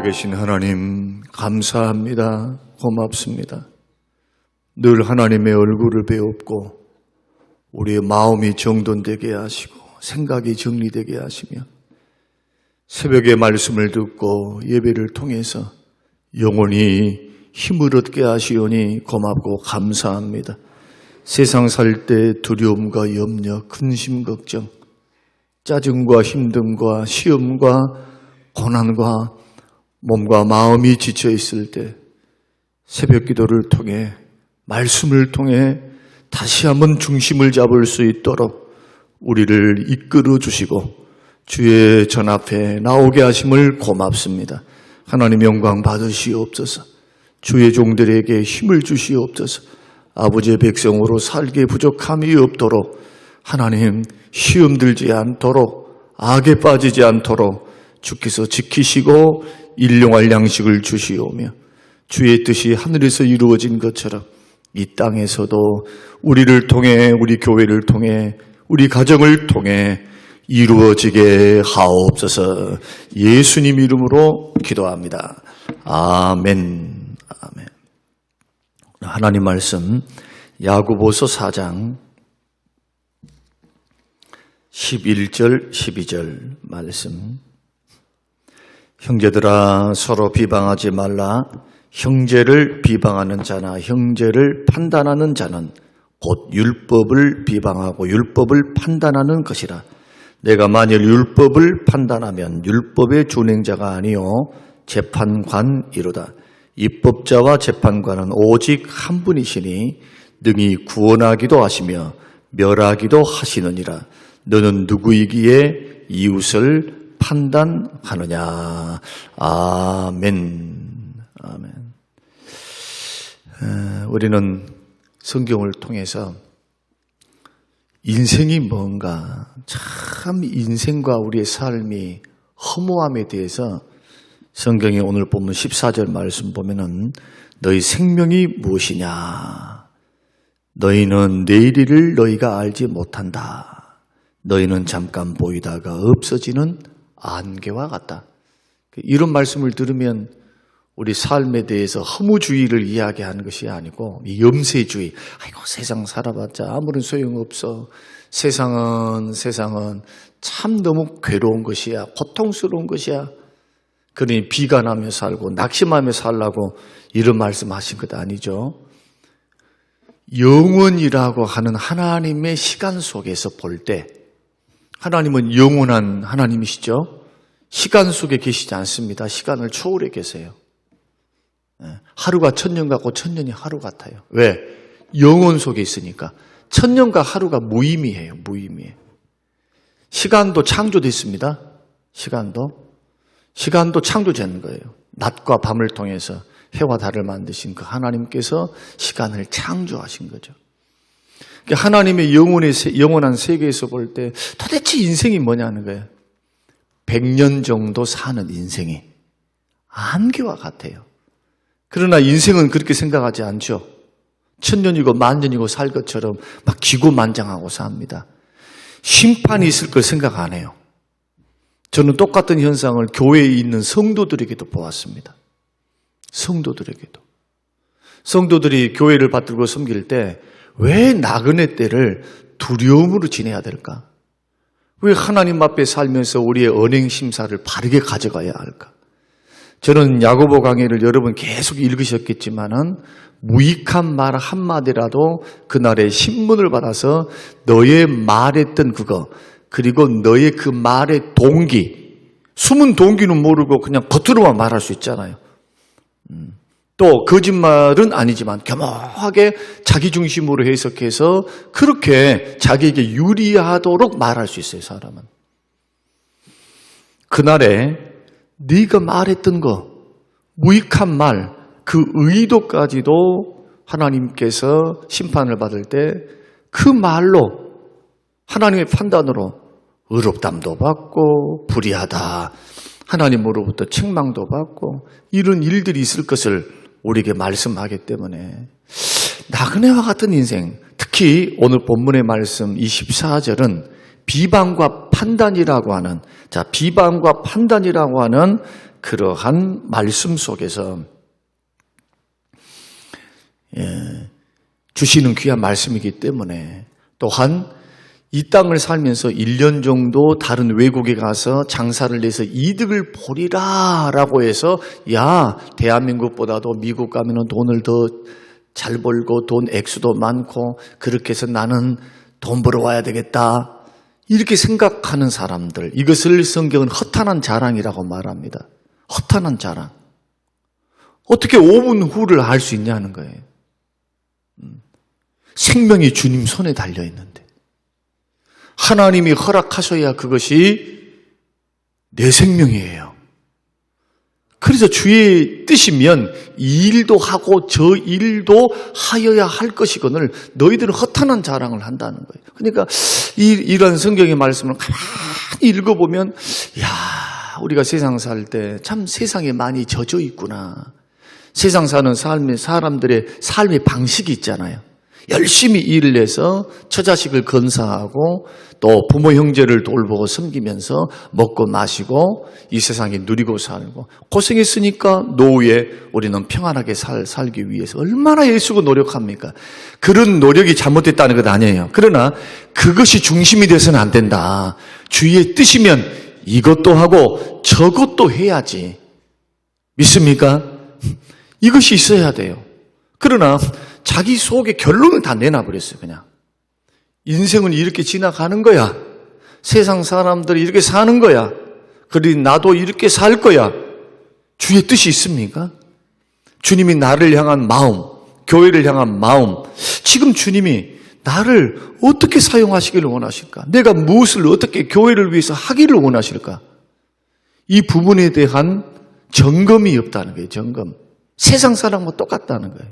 살아계신 하나님 감사합니다. 고맙습니다. 늘 하나님의 얼굴을 배웁고 우리의 마음이 정돈되게 하시고 생각이 정리되게 하시며 새벽에 말씀을 듣고 예배를 통해서 영원히 힘을 얻게 하시오니 고맙고 감사합니다. 세상 살 때 두려움과 염려, 근심, 걱정, 짜증과 힘듦과 시험과 고난과 몸과 마음이 지쳐 있을 때 새벽 기도를 통해 말씀을 통해 다시 한번 중심을 잡을 수 있도록 우리를 이끌어 주시고 주의 전 앞에 나오게 하심을 고맙습니다. 하나님 영광 받으시옵소서. 주의 종들에게 힘을 주시옵소서. 아버지의 백성으로 살기에 부족함이 없도록 하나님 시험 들지 않도록 악에 빠지지 않도록 주께서 지키시고 일용할 양식을 주시오며 주의 뜻이 하늘에서 이루어진 것처럼 이 땅에서도 우리를 통해 우리 교회를 통해 우리 가정을 통해 이루어지게 하옵소서. 예수님 이름으로 기도합니다. 아멘. 아멘. 하나님 말씀 야고보서 4장 11절 12절 말씀. 형제들아 서로 비방하지 말라. 형제를 비방하는 자나 형제를 판단하는 자는 곧 율법을 비방하고 율법을 판단하는 것이라. 내가 만일 율법을 판단하면 율법의 준행자가 아니요 재판관이로다. 입법자와 재판관은 오직 한 분이시니 능히 구원하기도 하시며 멸하기도 하시느니라. 너는 누구이기에 이웃을 판단하느냐. 아멘. 아멘. 우리는 성경을 통해서 인생이 뭔가, 참 인생과 우리의 삶이 허무함에 대해서 성경의 오늘 본문 14절 말씀 보면은 너희 생명이 무엇이냐? 너희는 내일을 너희가 알지 못한다. 너희는 잠깐 보이다가 없어지는 안개와 같다. 이런 말씀을 들으면 우리 삶에 대해서 허무주의를 이야기하는 것이 아니고 염세주의. 아이고 세상 살아봤자 아무런 소용없어. 세상은 참 너무 괴로운 것이야. 고통스러운 것이야. 그러니 비관하며 살고 낙심하며 살라고 이런 말씀하신 것 아니죠. 영원이라고 하는 하나님의 시간 속에서 볼 때 하나님은 영원한 하나님이시죠. 시간 속에 계시지 않습니다. 시간을 초월해 계세요. 하루가 천년 같고 천년이 하루 같아요. 왜? 영원 속에 있으니까. 천년과 하루가 무의미해요. 무의미해. 시간도 창조됐습니다. 시간도 창조된 거예요. 낮과 밤을 통해서 해와 달을 만드신 그 하나님께서 시간을 창조하신 거죠. 하나님의 영원한 세계에서 볼 때 도대체 인생이 뭐냐는 거예요. 100년 정도 사는 인생이 안개와 같아요. 그러나 인생은 그렇게 생각하지 않죠. 천년이고 만년이고 살 것처럼 막 기고만장하고 삽니다. 심판이 있을 걸 생각 안 해요. 저는 똑같은 현상을 교회에 있는 성도들에게도 보았습니다. 성도들이 교회를 받들고 섬길 때 왜 나그네 때를 두려움으로 지내야 될까? 왜 하나님 앞에 살면서 우리의 언행 심사를 바르게 가져가야 할까? 저는 야고보 강해를 여러분 계속 읽으셨겠지만은 무익한 말 한마디라도 그날의 신문을 받아서 너의 말했던 그거, 그리고 너의 그 말의 동기, 숨은 동기는 모르고 그냥 겉으로만 말할 수 있잖아요. 또 거짓말은 아니지만 겸허하게 자기 중심으로 해석해서 그렇게 자기에게 유리하도록 말할 수 있어요, 사람은. 그날에 네가 말했던 거, 무익한 말, 그 의도까지도 하나님께서 심판을 받을 때 그 말로 하나님의 판단으로 의롭담도 받고 불의하다, 하나님으로부터 책망도 받고 이런 일들이 있을 것을 우리에게 말씀하기 때문에 나그네와 같은 인생, 특히 오늘 본문의 말씀 24절은 비방과 판단이라고 하는, 비방과 판단이라고 하는 그러한 말씀 속에서 주시는 귀한 말씀이기 때문에 또한 이 땅을 살면서 1년 정도 다른 외국에 가서 장사를 내서 이득을 보리라 라고 해서 야, 대한민국보다도 미국 가면 돈을 더 잘 벌고 돈 액수도 많고 그렇게 해서 나는 돈 벌어와야 되겠다 이렇게 생각하는 사람들, 이것을 성경은 허탄한 자랑이라고 말합니다. 허탄한 자랑. 어떻게 5분 후를 알 수 있냐는 거예요. 생명이 주님 손에 달려있는데 하나님이 허락하셔야 그것이 내 생명이에요. 그래서 주의 뜻이면 이 일도 하고 저 일도 하여야 할 것이거늘 너희들은 허탄한 자랑을 한다는 거예요. 그러니까 이런 성경의 말씀을 가만히 읽어보면 야, 우리가 세상 살 때 참 세상에 많이 젖어 있구나. 세상 사는 사람들의 삶의 방식이 있잖아요. 열심히 일을 해서 처자식을 건사하고 또 부모 형제를 돌보고 섬기면서 먹고 마시고 이 세상에 누리고 살고 고생했으니까 노후에 우리는 평안하게 살기 위해서 얼마나 애쓰고 노력합니까? 그런 노력이 잘못됐다는 것 아니에요. 그러나 그것이 중심이 돼서는 안 된다. 주의 뜻이면 이것도 하고 저것도 해야지. 믿습니까? 이것이 있어야 돼요. 그러나 자기 속에 결론을 다 내놔버렸어요. 그냥 인생은 이렇게 지나가는 거야. 세상 사람들이 이렇게 사는 거야. 그러니 나도 이렇게 살 거야. 주의 뜻이 있습니까? 주님이 나를 향한 마음, 교회를 향한 마음, 지금 주님이 나를 어떻게 사용하시기를 원하실까? 내가 무엇을 어떻게 교회를 위해서 하기를 원하실까? 이 부분에 대한 점검이 없다는 거예요. 점검. 세상 사람과 똑같다는 거예요.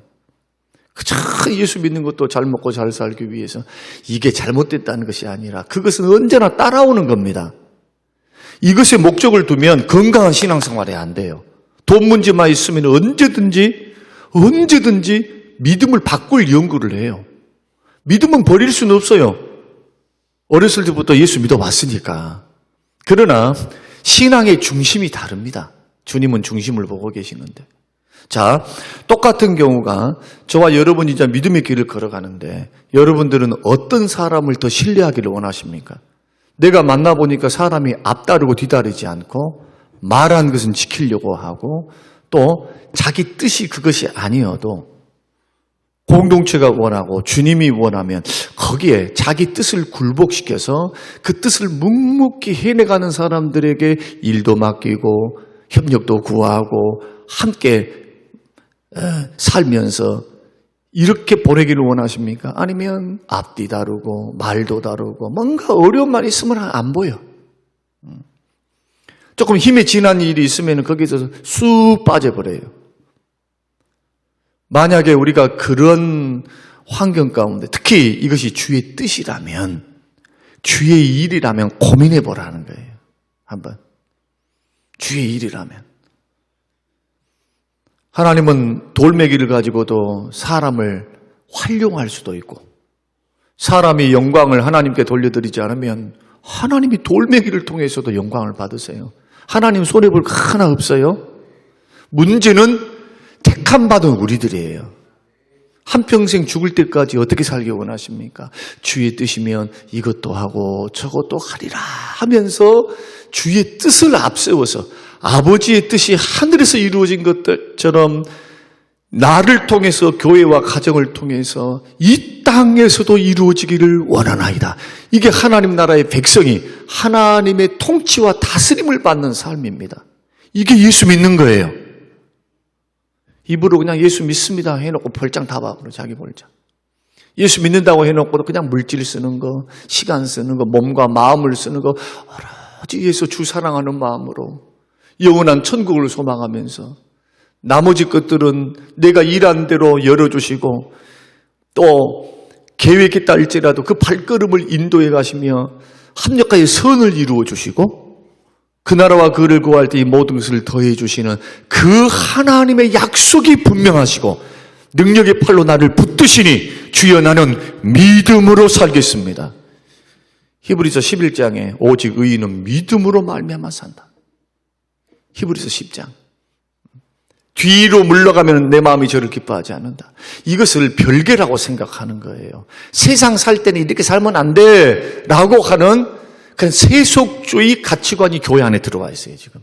그저 예수 믿는 것도 잘 먹고 잘 살기 위해서 이게 잘못됐다는 것이 아니라 그것은 언제나 따라오는 겁니다. 이것에 목적을 두면 건강한 신앙생활이 안 돼요. 돈 문제만 있으면 언제든지 믿음을 바꿀 연구를 해요. 믿음은 버릴 수는 없어요. 어렸을 때부터 예수 믿어왔으니까. 그러나 신앙의 중심이 다릅니다. 주님은 중심을 보고 계시는데. 자, 똑같은 경우가 저와 여러분이 이제 믿음의 길을 걸어가는데 여러분들은 어떤 사람을 더 신뢰하기를 원하십니까? 내가 만나보니까 사람이 앞다르고 뒤다르지 않고 말한 것은 지키려고 하고 또 자기 뜻이 그것이 아니어도 공동체가 원하고 주님이 원하면 거기에 자기 뜻을 굴복시켜서 그 뜻을 묵묵히 해내가는 사람들에게 일도 맡기고 협력도 구하고 함께 살면서 이렇게 보내기를 원하십니까? 아니면 앞뒤 다르고 말도 다르고 뭔가 어려운 말이 있으면 안 보여. 조금 힘에 지난 일이 있으면 거기서 쑥 빠져버려요. 만약에 우리가 그런 환경 가운데 특히 이것이 주의 뜻이라면 주의 일이라면 고민해 보라는 거예요. 한번. 주의 일이라면. 하나님은 돌멩이를 가지고도 사람을 활용할 수도 있고 사람이 영광을 하나님께 돌려드리지 않으면 하나님이 돌멩이를 통해서도 영광을 받으세요. 하나님 손해볼 거 하나 없어요. 문제는 택함받은 우리들이에요. 한평생 죽을 때까지 어떻게 살기 원하십니까? 주의 뜻이면 이것도 하고 저것도 하리라 하면서 주의 뜻을 앞세워서 아버지의 뜻이 하늘에서 이루어진 것처럼 나를 통해서 교회와 가정을 통해서 이 땅에서도 이루어지기를 원하나이다. 이게 하나님 나라의 백성이 하나님의 통치와 다스림을 받는 삶입니다. 이게 예수 믿는 거예요. 입으로 그냥 예수 믿습니다 해놓고 벌장 다 박으로 자기 벌장. 예수 믿는다고 해놓고도 그냥 물질 쓰는 거, 시간 쓰는 거, 몸과 마음을 쓰는 거 오로지 예수 주 사랑하는 마음으로 영원한 천국을 소망하면서 나머지 것들은 내가 일한 대로 열어주시고 또 계획했다 할지라도 그 발걸음을 인도해 가시며 합력하여 선을 이루어 주시고 그 나라와 그를 구할 때 이 모든 것을 더해 주시는 그 하나님의 약속이 분명하시고 능력의 팔로 나를 붙드시니 주여 나는 믿음으로 살겠습니다. 히브리서 11장에 오직 의인은 믿음으로 말미암아 산다. 히브리서 10장. 뒤로 물러가면 내 마음이 저를 기뻐하지 않는다. 이것을 별개라고 생각하는 거예요. 세상 살 때는 이렇게 살면 안 돼 라고 하는 그런 세속주의 가치관이 교회 안에 들어와 있어요, 지금.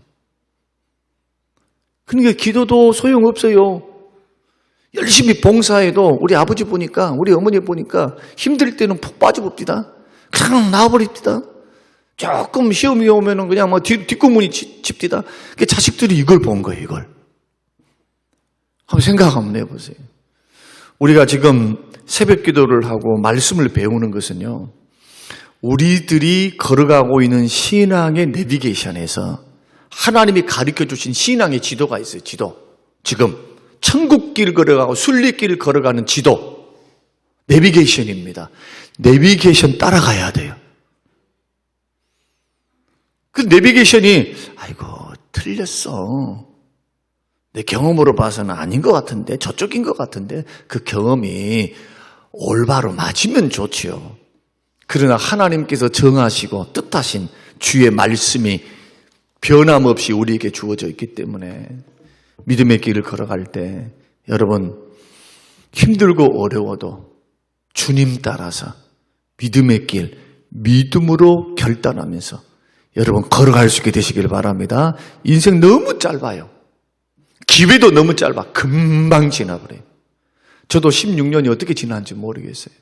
그러니까 기도도 소용없어요. 열심히 봉사해도 우리 아버지 보니까, 우리 어머니 보니까 힘들 때는 푹 빠져봅디다. 그냥 나와버립디다. 조금 시험이 오면은 그냥 뭐 뒷구문이 칩디다. 자식들이 이걸 본 거예요, 이걸. 한번 생각 한번 해보세요. 우리가 지금 새벽 기도를 하고 말씀을 배우는 것은요, 우리들이 걸어가고 있는 신앙의 내비게이션에서 하나님이 가르쳐 주신 신앙의 지도가 있어요, 지도. 지금 천국길 걸어가고 순리길 걸어가는 지도. 내비게이션입니다. 내비게이션 따라가야 돼요. 그 내비게이션이, 아이고, 틀렸어. 내 경험으로 봐서는 아닌 것 같은데, 저쪽인 것 같은데, 그 경험이 올바로 맞으면 좋지요. 그러나 하나님께서 정하시고 뜻하신 주의 말씀이 변함없이 우리에게 주어져 있기 때문에 믿음의 길을 걸어갈 때 여러분 힘들고 어려워도 주님 따라서 믿음의 길, 믿음으로 결단하면서 여러분 걸어갈 수 있게 되시길 바랍니다. 인생 너무 짧아요. 기회도 너무 짧아. 금방 지나버려요. 저도 16년이 어떻게 지났는지 모르겠어요.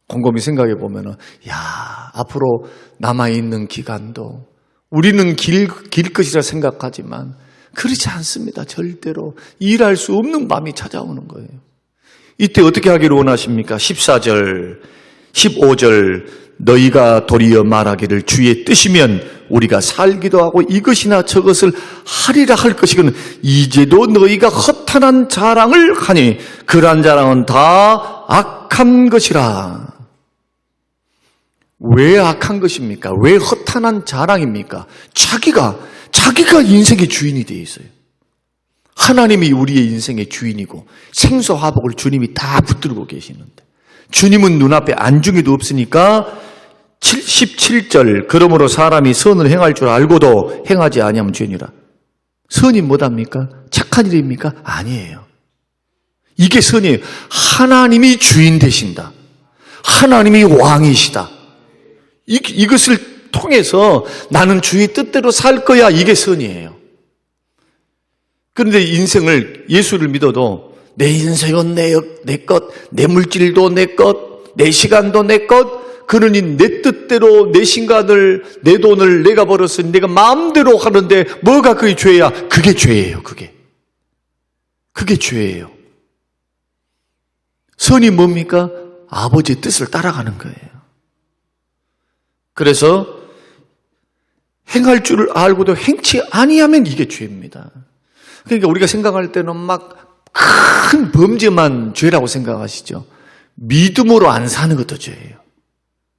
곰곰이 생각해 보면은, 야, 앞으로 남아있는 기간도 우리는 길 것이라 생각하지만 그렇지 않습니다. 절대로. 일할 수 없는 밤이 찾아오는 거예요. 이때 어떻게 하기를 원하십니까? 14절, 15절, 너희가 도리어 말하기를 주의 뜻이면 우리가 살기도 하고 이것이나 저것을 하리라 할 것이거든 이제도 너희가 허탄한 자랑을 하니 그러한 자랑은 다 악한 것이라. 왜 악한 것입니까? 왜 허탄한 자랑입니까? 자기가 인생의 주인이 되어 있어요. 하나님이 우리의 인생의 주인이고 생사화복을 주님이 다 붙들고 계시는데 주님은 눈앞에 안중에도 없으니까 17절 그러므로 사람이 선을 행할 줄 알고도 행하지 아니하면 죄니라. 선이 뭐답니까? 착한 일입니까? 아니에요. 이게 선이에요. 하나님이 주인 되신다. 하나님이 왕이시다. 이것을 통해서 나는 주의 뜻대로 살 거야. 이게 선이에요. 그런데 인생을 예수를 믿어도 내 인생은 내 것, 내 물질도 내 것, 내 시간도 내 것, 그러니 내 뜻대로 내 시간을, 내 돈을 내가 벌어서 내가 마음대로 하는데 뭐가 그게 죄야? 그게 죄예요, 그게. 그게 죄예요. 선이 뭡니까? 아버지의 뜻을 따라가는 거예요. 그래서 행할 줄을 알고도 행치 아니하면 이게 죄입니다. 그러니까 우리가 생각할 때는 막 큰 범죄만 죄라고 생각하시죠. 믿음으로 안 사는 것도 죄예요.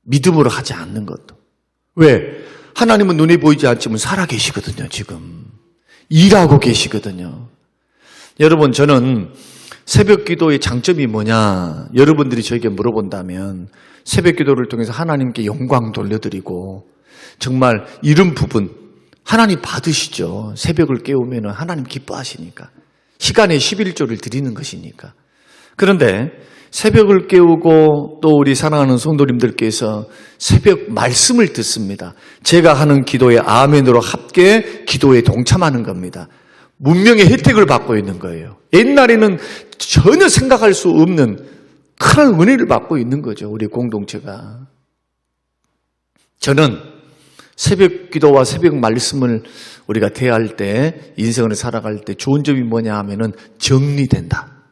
믿음으로 하지 않는 것도. 왜? 하나님은 눈에 보이지 않지만 살아계시거든요, 지금. 일하고 계시거든요. 여러분, 저는 새벽 기도의 장점이 뭐냐? 여러분들이 저에게 물어본다면 새벽 기도를 통해서 하나님께 영광 돌려드리고 정말 이런 부분 하나님 받으시죠. 새벽을 깨우면 하나님 기뻐하시니까. 시간에 11조를 드리는 것이니까. 그런데 새벽을 깨우고 또 우리 사랑하는 성도님들께서 새벽 말씀을 듣습니다. 제가 하는 기도에 아멘으로 함께 기도에 동참하는 겁니다. 문명의 혜택을 받고 있는 거예요. 옛날에는 전혀 생각할 수 없는 큰 은혜를 받고 있는 거죠. 우리 공동체가. 저는 새벽 기도와 새벽 말씀을 우리가 대할 때, 인생을 살아갈 때 좋은 점이 뭐냐 하면은 정리된다.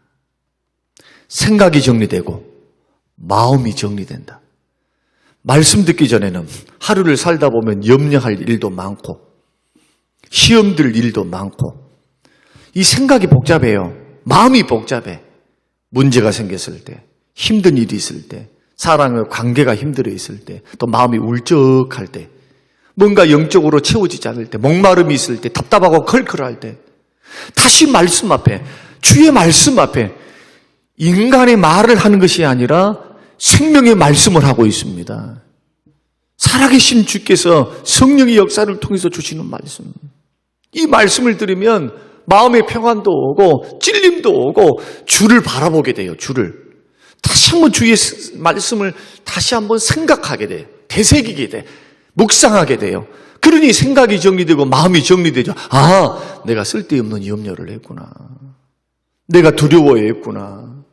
생각이 정리되고 마음이 정리된다. 말씀 듣기 전에는 하루를 살다 보면 염려할 일도 많고 시험 들 일도 많고 이 생각이 복잡해요. 마음이 복잡해. 문제가 생겼을 때, 힘든 일이 있을 때, 사랑의 관계가 힘들어 있을 때, 또 마음이 울적할 때, 뭔가 영적으로 채워지지 않을 때, 목마름이 있을 때, 답답하고 컬컬할 때, 다시 말씀 앞에, 주의 말씀 앞에 인간의 말을 하는 것이 아니라 생명의 말씀을 하고 있습니다. 살아계신 주께서 성령의 역사를 통해서 주시는 말씀. 이 말씀을 들으면 마음의 평안도 오고 찔림도 오고 주를 바라보게 돼요. 주를. 다시 한번 주의 말씀을 다시 한번 생각하게 돼요. 되새기게 돼. 묵상하게 돼요. 그러니 생각이 정리되고 마음이 정리되죠. 아, 내가 쓸데없는 염려를 했구나. 내가 두려워했구나.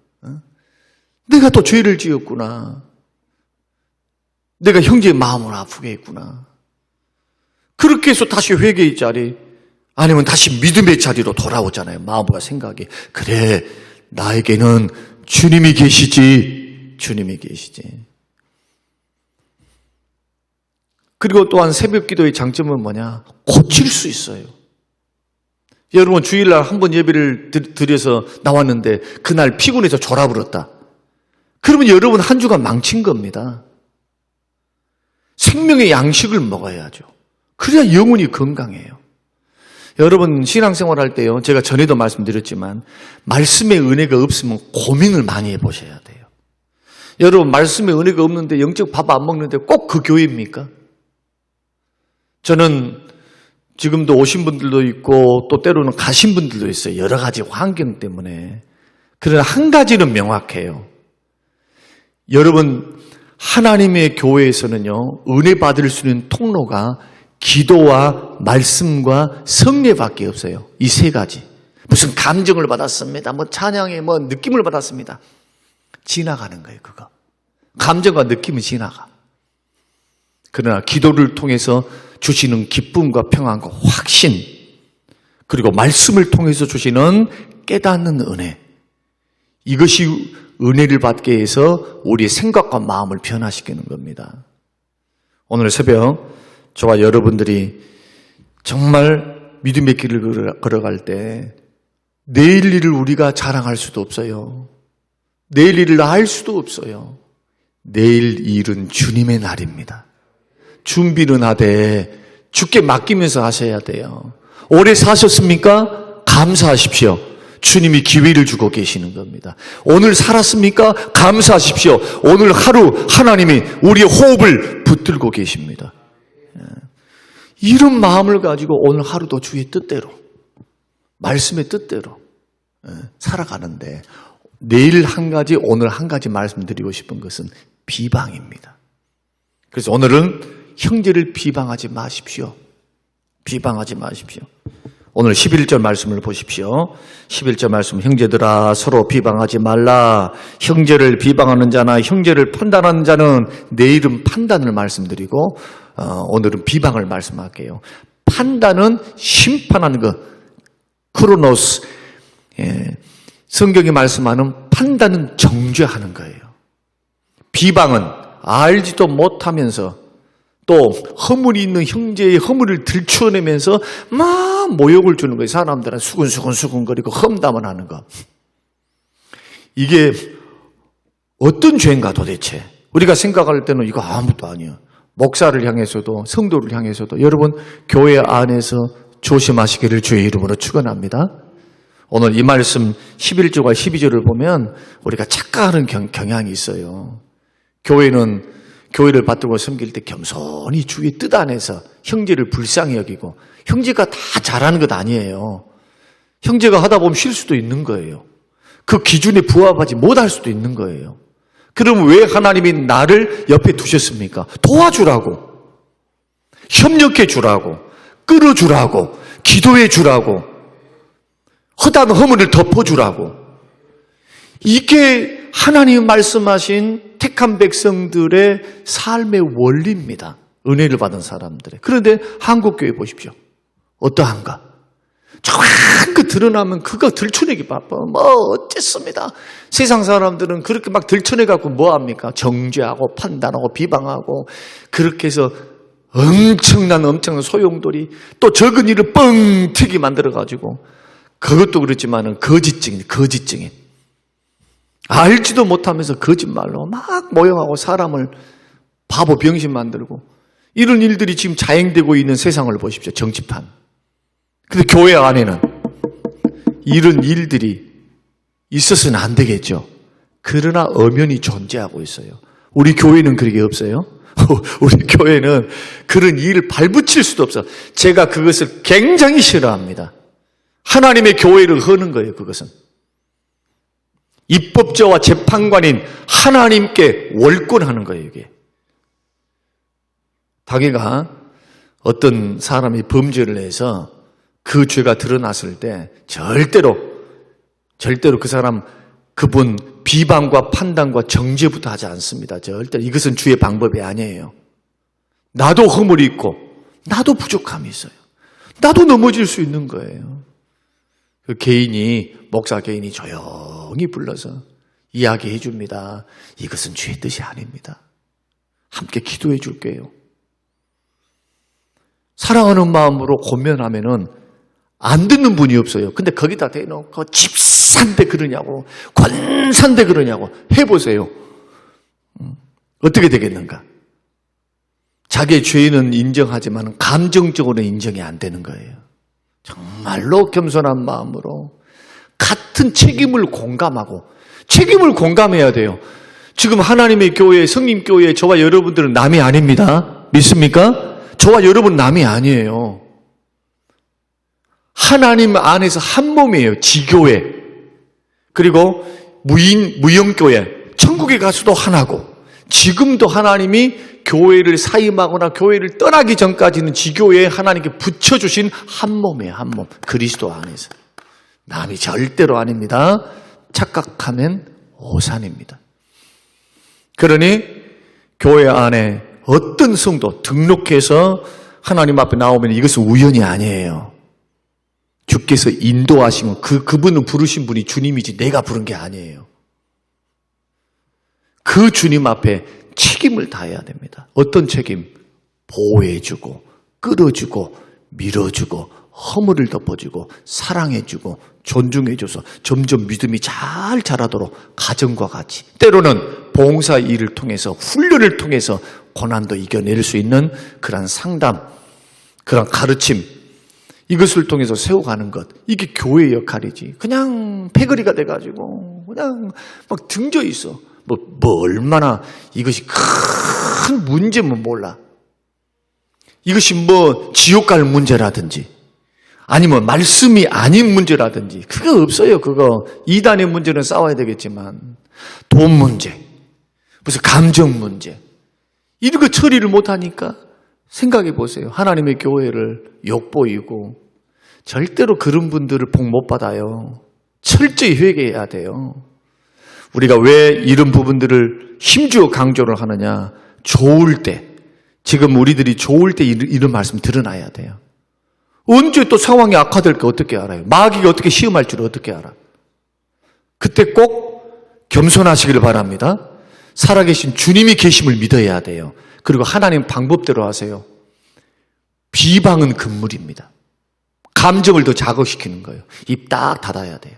내가 또 죄를 지었구나. 내가 형제의 마음을 아프게 했구나. 그렇게 해서 다시 회개의 자리, 아니면 다시 믿음의 자리로 돌아오잖아요. 마음과 생각이. 그래, 나에게는 주님이 계시지. 주님이 계시지. 그리고 또한 새벽 기도의 장점은 뭐냐? 고칠 수 있어요. 여러분, 주일날 한 번 예배를 드려서 나왔는데 그날 피곤해서 졸아버렸다. 그러면 여러분 한 주간 망친 겁니다. 생명의 양식을 먹어야죠. 그래야 영혼이 건강해요. 여러분, 신앙생활 할 때요, 제가 전에도 말씀드렸지만 말씀의 은혜가 없으면 고민을 많이 해보셔야 돼요. 여러분, 말씀의 은혜가 없는데 영적 밥 안 먹는데 꼭 그 교회입니까? 저는 지금도 오신 분들도 있고 또 때로는 가신 분들도 있어요. 여러 가지 환경 때문에. 그러나 한 가지는 명확해요. 여러분, 하나님의 교회에서는요, 은혜 받을 수 있는 통로가 기도와 말씀과 성례밖에 없어요. 이 세 가지. 무슨 감정을 받았습니다. 뭐 찬양에 뭐 느낌을 받았습니다. 지나가는 거예요, 그거. 감정과 느낌은 지나가. 그러나 기도를 통해서 주시는 기쁨과 평안과 확신, 그리고 말씀을 통해서 주시는 깨닫는 은혜, 이것이 은혜를 받게 해서 우리의 생각과 마음을 변화시키는 겁니다. 오늘 새벽 저와 여러분들이 정말 믿음의 길을 걸어갈 때 내일 일을 우리가 자랑할 수도 없어요. 내일 일을 알 수도 없어요. 내일 일은 주님의 날입니다. 준비는 하되 주께 맡기면서 하셔야 돼요. 오래 사셨습니까? 감사하십시오. 주님이 기회를 주고 계시는 겁니다. 오늘 살았습니까? 감사하십시오. 오늘 하루 하나님이 우리의 호흡을 붙들고 계십니다. 이런 마음을 가지고 오늘 하루도 주의 뜻대로, 말씀의 뜻대로 살아가는데, 내일 한 가지, 오늘 한 가지 말씀드리고 싶은 것은 비방입니다. 그래서 오늘은 형제를 비방하지 마십시오. 비방하지 마십시오. 오늘 11절 말씀을 보십시오. 11절 말씀, 형제들아 서로 비방하지 말라. 형제를 비방하는 자나 형제를 판단하는 자는, 내일은 판단을 말씀드리고 오늘은 비방을 말씀할게요. 판단은 심판하는 것, 크로노스. 성경이 말씀하는 판단은 정죄하는 거예요. 비방은 알지도 못하면서 또 허물이 있는 형제의 허물을 들추어내면서 막 모욕을 주는 거예요. 사람들은 수근수근거리고 험담을 하는 거. 이게 어떤 죄인가 도대체? 우리가 생각할 때는 이거 아무것도 아니야. 목사를 향해서도 성도를 향해서도 여러분 교회 안에서 조심하시기를 주의 이름으로 축원합니다. 오늘 이 말씀 11절과 12절을 보면 우리가 착각하는 경향이 있어요. 교회를 받들고 섬길 때 겸손히 주의 뜻 안에서 형제를 불쌍히 여기고, 형제가 다 잘하는 것 아니에요. 형제가 하다 보면 쉴 수도 있는 거예요. 그 기준에 부합하지 못할 수도 있는 거예요. 그럼 왜 하나님이 나를 옆에 두셨습니까? 도와주라고, 협력해 주라고, 끌어주라고, 기도해 주라고, 허다한 허물을 덮어주라고. 이게 하나님 말씀하신 택한 백성들의 삶의 원리입니다. 은혜를 받은 사람들의. 그런데 한국교회 보십시오. 어떠한가? 조그만 거 드러나면 그거 들춰내기 바빠. 뭐 어쨌습니다. 세상 사람들은 그렇게 막 들춰내갖고 뭐합니까? 정죄하고 판단하고 비방하고, 그렇게 해서 엄청난 소용돌이, 또 적은 일을 뻥튀기 만들어가지고, 그것도 그렇지만은 거짓증인. 알지도 못하면서 거짓말로 막 모형하고 사람을 바보 병신 만들고, 이런 일들이 지금 자행되고 있는 세상을 보십시오. 정치판. 근데 교회 안에는 이런 일들이 있어서는 안 되겠죠. 그러나 엄연히 존재하고 있어요. 우리 교회는 그런 게 없어요. 우리 교회는 그런 일을 발붙일 수도 없어. 제가 그것을 굉장히 싫어합니다. 하나님의 교회를 허는 거예요, 그것은. 입법자와 재판관인 하나님께 월권하는 거예요, 이게. 자기가 어떤 사람이 범죄를 해서 그 죄가 드러났을 때 절대로 그 사람, 그분 비방과 판단과 정죄부터 하지 않습니다. 절대로. 이것은 주의 방법이 아니에요. 나도 허물이 있고 나도 부족함이 있어요. 나도 넘어질 수 있는 거예요. 그 목사 개인이 조용히 불러서 이야기해 줍니다. 이것은 주의 뜻이 아닙니다. 함께 기도해 줄게요. 사랑하는 마음으로 고면하면은 안 듣는 분이 없어요. 근데 거기다 대놓고 집산데 그러냐고, 권산데 그러냐고 해보세요. 어떻게 되겠는가? 자기의 죄는 인정하지만 감정적으로는 인정이 안 되는 거예요. 정말로 겸손한 마음으로 같은 책임을 공감해야 돼요. 지금 하나님의 교회, 성림교회 저와 여러분들은 남이 아닙니다. 믿습니까? 저와 여러분 남이 아니에요. 하나님 안에서 한 몸이에요. 지교회. 그리고 무영교회. 천국에 가서도 하나고, 지금도 하나님이 교회를 사임하거나 교회를 떠나기 전까지는 지교회에 하나님께 붙여주신 한 몸이에요. 한 몸. 그리스도 안에서. 남이 절대로 아닙니다. 착각하면 오산입니다. 그러니 교회 안에 어떤 성도 등록해서 하나님 앞에 나오면 이것은 우연이 아니에요. 주께서 인도하시면 그분은 부르신 분이 주님이지 내가 부른 게 아니에요. 그 주님 앞에 책임을 다해야 됩니다. 어떤 책임? 보호해주고, 끌어주고, 밀어주고, 허물을 덮어주고, 사랑해주고, 존중해줘서 점점 믿음이 잘 자라도록 가정과 같이, 때로는 봉사 일을 통해서, 훈련을 통해서 고난도 이겨낼 수 있는 그런 상담, 그런 가르침, 이것을 통해서 세워가는 것, 이게 교회의 역할이지. 그냥 패거리가 돼가지고 그냥 막 등져 있어. 뭐 얼마나 이것이 큰 문제면 몰라. 이것이 뭐 지옥 갈 문제라든지 아니면 말씀이 아닌 문제라든지 그거 없어요. 그거 이단의 문제는 싸워야 되겠지만 돈 문제, 무슨 감정 문제 이런 거 처리를 못하니까 생각해 보세요. 하나님의 교회를 욕보이고 절대로 그런 분들을 복 못 받아요. 철저히 회개해야 돼요. 우리가 왜 이런 부분들을 힘주어 강조를 하느냐. 좋을 때, 지금 우리들이 좋을 때 이런 말씀 드러나야 돼요. 언제 또 상황이 악화될까 어떻게 알아요? 마귀가 어떻게 시험할 줄 어떻게 알아? 그때 꼭 겸손하시기를 바랍니다. 살아계신 주님이 계심을 믿어야 돼요. 그리고 하나님 방법대로 하세요. 비방은 금물입니다. 감정을 더 자극시키는 거예요. 입 딱 닫아야 돼요.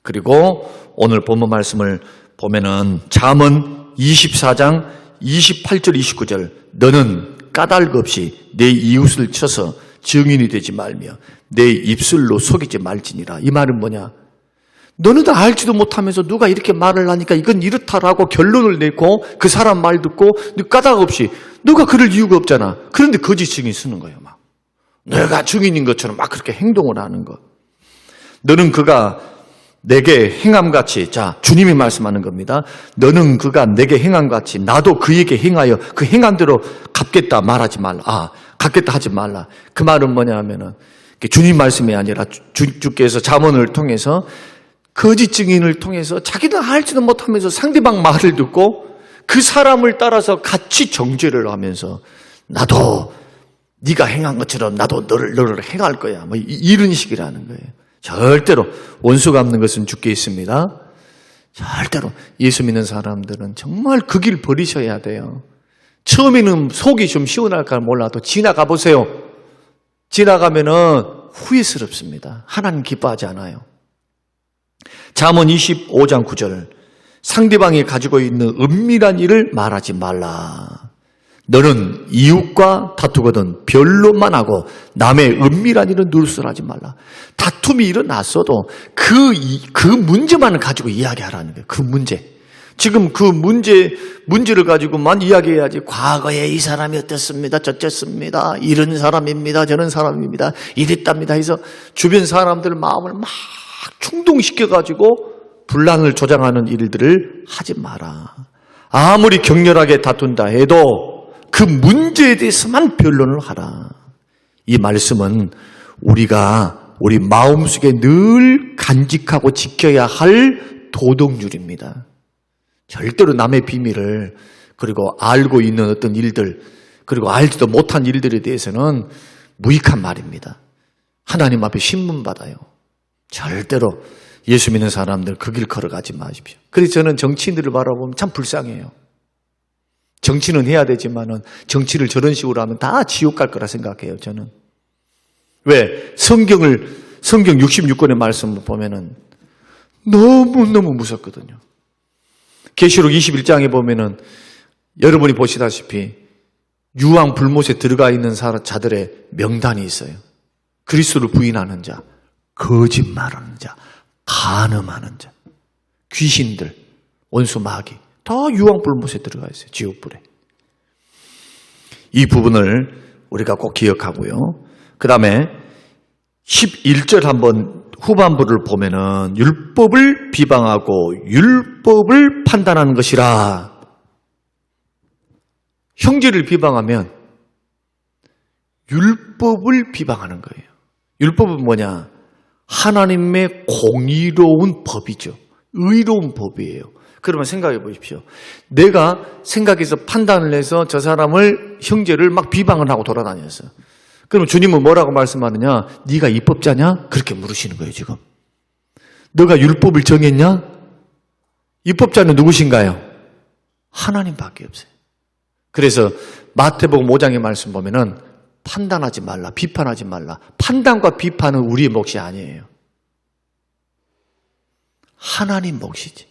그리고 오늘 본문 말씀을 보면은 잠언 24장 28절 29절 너는 까닭 없이 내 이웃을 쳐서 증인이 되지 말며 내 입술로 속이지 말지니라. 이 말은 뭐냐? 너는 다 알지도 못하면서 누가 이렇게 말을 하니까 이건 이렇다라고 결론을 내고 그 사람 말 듣고 까닭 없이 누가 그럴 이유가 없잖아. 그런데 거짓 증인 쓰는 거예요. 막 내가 증인인 것처럼 막 그렇게 행동을 하는 거. 너는 그가 내게 행함같이, 자 주님이 말씀하는 겁니다. 너는 그가 내게 행함같이 나도 그에게 행하여 그 행한 대로 갚겠다 말하지 말라. 갚겠다 하지 말라. 그 말은 뭐냐 하면은 주님 말씀이 아니라 주께서 잠언을 통해서 거짓 증인을 통해서 자기는 알지도 못하면서 상대방 말을 듣고 그 사람을 따라서 같이 정죄를 하면서 나도 네가 행한 것처럼 나도 너를 행할 거야. 뭐 이런 식이라는 거예요. 절대로 원수 갚는 것은 주께 있습니다. 절대로 예수 믿는 사람들은 정말 그 길 버리셔야 돼요. 처음에는 속이 좀 시원할까 몰라도 지나가 보세요. 지나가면은 후회스럽습니다. 하나님 기뻐하지 않아요. 잠언 25장 9절 상대방이 가지고 있는 은밀한 일을 말하지 말라. 너는 이웃과 다투거든 변론만 하고 남의 은밀한 일은 누설하지 말라. 다툼이 일어났어도 그 문제만을 가지고 이야기하라는 거예요. 그 문제. 지금 그 문제를 가지고만 이야기해야지. 과거에 이 사람이 어땠습니다. 저쨌습니다. 이런 사람입니다. 저런 사람입니다. 이랬답니다. 해서 주변 사람들 마음을 막 충동시켜가지고 분란을 조장하는 일들을 하지 마라. 아무리 격렬하게 다툰다 해도 그 문제에 대해서만 변론을 하라. 이 말씀은 우리가 우리 마음속에 늘 간직하고 지켜야 할 도덕률입니다. 절대로 남의 비밀을, 그리고 알고 있는 어떤 일들, 그리고 알지도 못한 일들에 대해서는 무익한 말입니다. 하나님 앞에 신문받아요. 절대로 예수 믿는 사람들 그 길 걸어가지 마십시오. 그래서 저는 정치인들을 바라보면 참 불쌍해요. 정치는 해야 되지만은 정치를 저런 식으로 하면 다 지옥 갈 거라 생각해요, 저는. 왜? 성경 66권의 말씀을 보면은 너무너무 무섭거든요. 계시록 21장에 보면은 여러분이 보시다시피 유황 불못에 들어가 있는 자들의 명단이 있어요. 그리스도를 부인하는 자, 거짓말하는 자, 간음하는 자, 귀신들, 원수 마귀 다 유황 불못에 들어가 있어요. 지옥불에. 이 부분을 우리가 꼭 기억하고요. 그 다음에 11절 한번 후반부를 보면은 율법을 비방하고 율법을 판단하는 것이라. 형제를 비방하면 율법을 비방하는 거예요. 율법은 뭐냐? 하나님의 공의로운 법이죠. 의로운 법이에요. 그러면 생각해 보십시오. 내가 생각해서 판단을 해서 저 사람을, 형제를 막 비방을 하고 돌아다녔어요. 그럼 주님은 뭐라고 말씀하느냐? 네가 입법자냐? 그렇게 물으시는 거예요, 지금. 너가 율법을 정했냐? 입법자는 누구신가요? 하나님밖에 없어요. 그래서 마태복음 5장의 말씀 보면은 판단하지 말라, 비판하지 말라. 판단과 비판은 우리의 몫이 아니에요. 하나님 몫이지.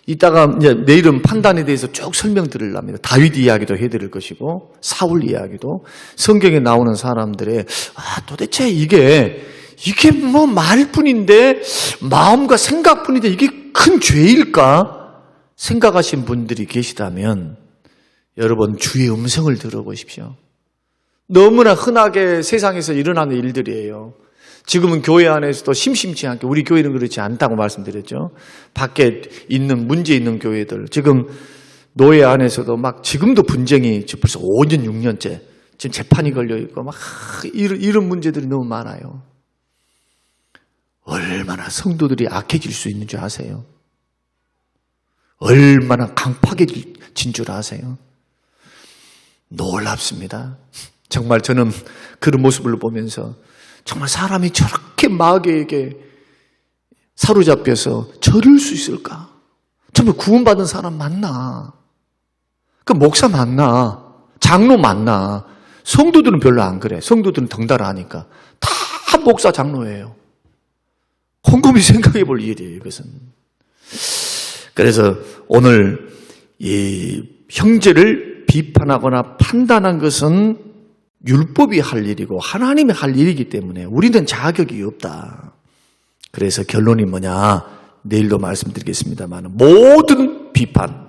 이따가 이제 내일은 판단에 대해서 쭉 설명드리려 합니다. 다윗 이야기도 해드릴 것이고 사울 이야기도, 성경에 나오는 사람들의 도대체 이게 뭐 말뿐인데, 마음과 생각뿐인데 이게 큰 죄일까 생각하신 분들이 계시다면 여러분 주의 음성을 들어보십시오. 너무나 흔하게 세상에서 일어나는 일들이에요. 지금은 교회 안에서도 심심치 않게, 우리 교회는 그렇지 않다고 말씀드렸죠. 밖에 있는 문제 있는 교회들, 지금 노예 안에서도 막 지금도 분쟁이 벌써 5년 6년째 지금 재판이 걸려있고 막 이런 문제들이 너무 많아요. 얼마나 성도들이 악해질 수 있는 줄 아세요? 얼마나 강팍해진 줄 아세요? 놀랍습니다. 정말 저는 그런 모습을 보면서 정말 사람이 저렇게 마귀에게 사로잡혀서 저럴 수 있을까? 정말 구원받은 사람 맞나? 그 목사 맞나? 장로 맞나? 성도들은 별로 안 그래. 성도들은 덩달아 하니까. 다 목사 장로예요. 곰곰이 생각해 볼 일이에요, 이것은. 그래서 오늘 이 형제를 비판하거나 판단한 것은 율법이 할 일이고 하나님이 할 일이기 때문에 우리는 자격이 없다. 그래서 결론이 뭐냐? 내일도 말씀드리겠습니다만, 모든 비판,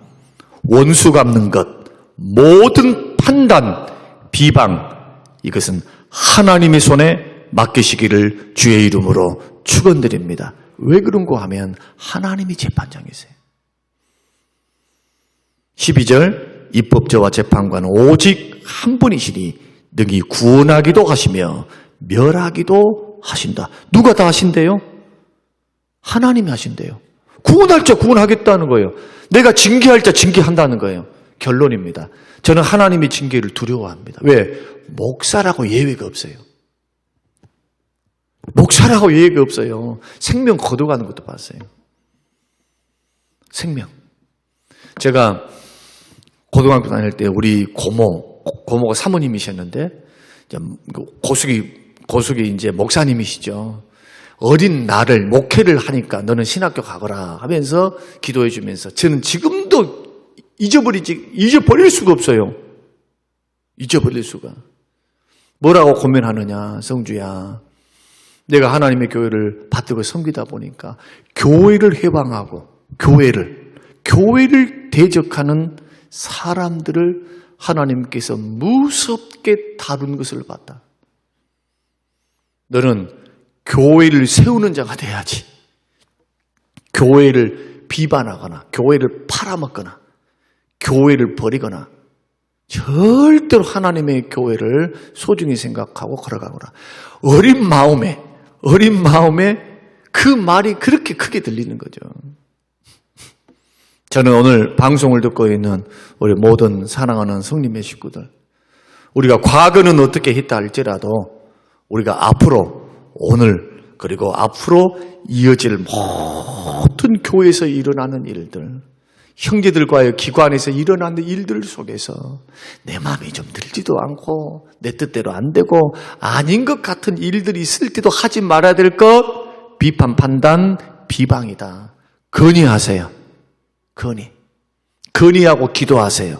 원수 갚는 것, 모든 판단, 비방, 이것은 하나님의 손에 맡기시기를 주의 이름으로 축원드립니다. 왜 그런가 하면 하나님이 재판장이세요. 12절, 입법자와 재판관은 오직 한 분이시니 능히 구원하기도 하시며 멸하기도 하신다. 누가 다 하신대요? 하나님이 하신대요. 구원할 자 구원하겠다는 거예요. 내가 징계할 자 징계한다는 거예요. 결론입니다. 저는 하나님의 징계를 두려워합니다. 왜? 목사라고 예외가 없어요. 목사라고 예외가 없어요. 생명 거둬가는 것도 봤어요. 생명. 제가 고등학교 다닐 때 우리 고모가 사모님이셨는데, 고숙이 이제 목사님이시죠. 어린 나를 목회를 하니까 너는 신학교 가거라 하면서 기도해 주면서, 저는 지금도 잊어버릴 수가 없어요. 잊어버릴 수가. 뭐라고 고민하느냐, 성주야. 내가 하나님의 교회를 받들고 섬기다 보니까 교회를 해방하고, 교회를 대적하는 사람들을 하나님께서 무섭게 다룬 것을 봤다. 너는 교회를 세우는 자가 돼야지. 교회를 비판하거나 교회를 팔아먹거나 교회를 버리거나 절대로 하나님의 교회를 소중히 생각하고 걸어가거나 어린 마음에 그 말이 그렇게 크게 들리는 거죠. 저는 오늘 방송을 듣고 있는 우리 모든 사랑하는 성님의 식구들, 우리가 과거는 어떻게 했다 할지라도 우리가 앞으로 오늘 그리고 앞으로 이어질 모든 교회에서 일어나는 일들, 형제들과의 기관에서 일어나는 일들 속에서 내 마음이 좀 들지도 않고 내 뜻대로 안 되고 아닌 것 같은 일들이 있을 때도 하지 말아야 될 것, 비판, 판단, 비방이다. 건의하세요. 건의하고 기도하세요.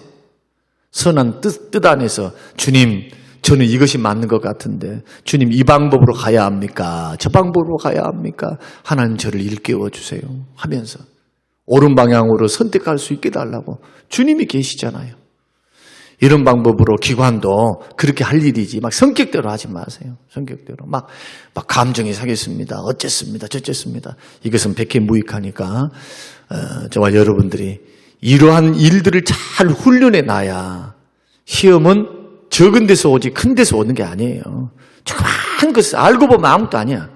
선한 뜻 안에서 주님, 저는 이것이 맞는 것 같은데 주님 이 방법으로 가야 합니까? 저 방법으로 가야 합니까? 하나님 저를 일깨워 주세요 하면서 옳은 방향으로 선택할 수 있게 달라고 주님이 계시잖아요. 이런 방법으로 기관도 그렇게 할 일이지 막 성격대로 하지 마세요. 성격대로 막 감정이 상했습니다. 어쨌습니다. 저쨌습니다. 이것은 백해무익하니까 저와 여러분들이 이러한 일들을 잘 훈련해 놔야 시험은 적은 데서 오지 큰 데서 오는 게 아니에요. 조그만 것을 알고 보면 아무것도 아니야.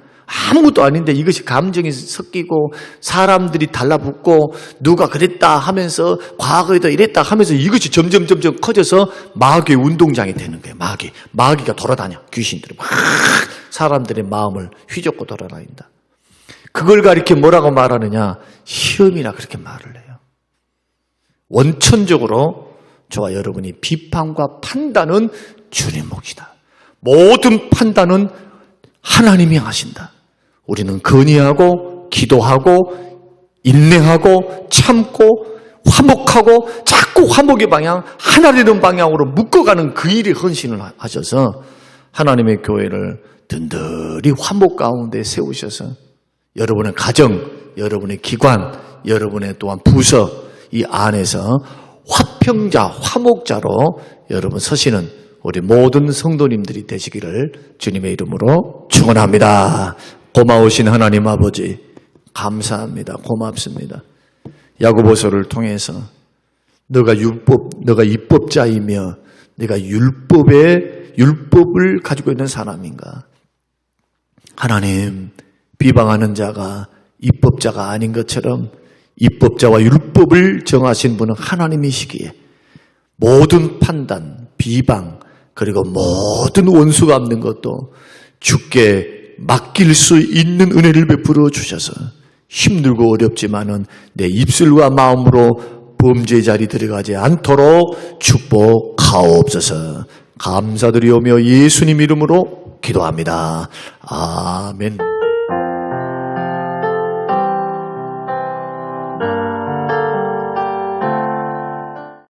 아무것도 아닌데 이것이 감정이 섞이고 사람들이 달라붙고 누가 그랬다 하면서 과거에도 이랬다 하면서 이것이 점점 커져서 마귀의 운동장이 되는 거예요. 마귀가 돌아다녀. 귀신들이 막 사람들의 마음을 휘젓고 돌아다닌다. 그걸 가리켜 뭐라고 말하느냐? 시험이라 그렇게 말을 해요. 원천적으로 저와 여러분이 비판과 판단은 주님 몫이다. 모든 판단은 하나님이 하신다. 우리는 건의하고 기도하고 인내하고 참고 화목하고 자꾸 화목의 방향, 하나되는 방향으로 묶어가는 그 일에 헌신을 하셔서 하나님의 교회를 든든히 화목 가운데 세우셔서 여러분의 가정, 여러분의 기관, 여러분의 또한 부서 이 안에서 화평자, 화목자로 여러분 서시는 우리 모든 성도님들이 되시기를 주님의 이름으로 축원합니다. 고마우신 하나님 아버지 감사합니다. 고맙습니다. 야고보서를 통해서 너가 입법자이며 네가 율법을 가지고 있는 사람인가? 하나님, 비방하는 자가 입법자가 아닌 것처럼 입법자와 율법을 정하신 분은 하나님이시기에 모든 판단, 비방 그리고 모든 원수가 없는 것도 주께 맡길 수 있는 은혜를 베풀어 주셔서 힘들고 어렵지만은 내 입술과 마음으로 범죄의 자리 들어가지 않도록 축복하옵소서. 감사드리오며 예수님 이름으로 기도합니다. 아멘.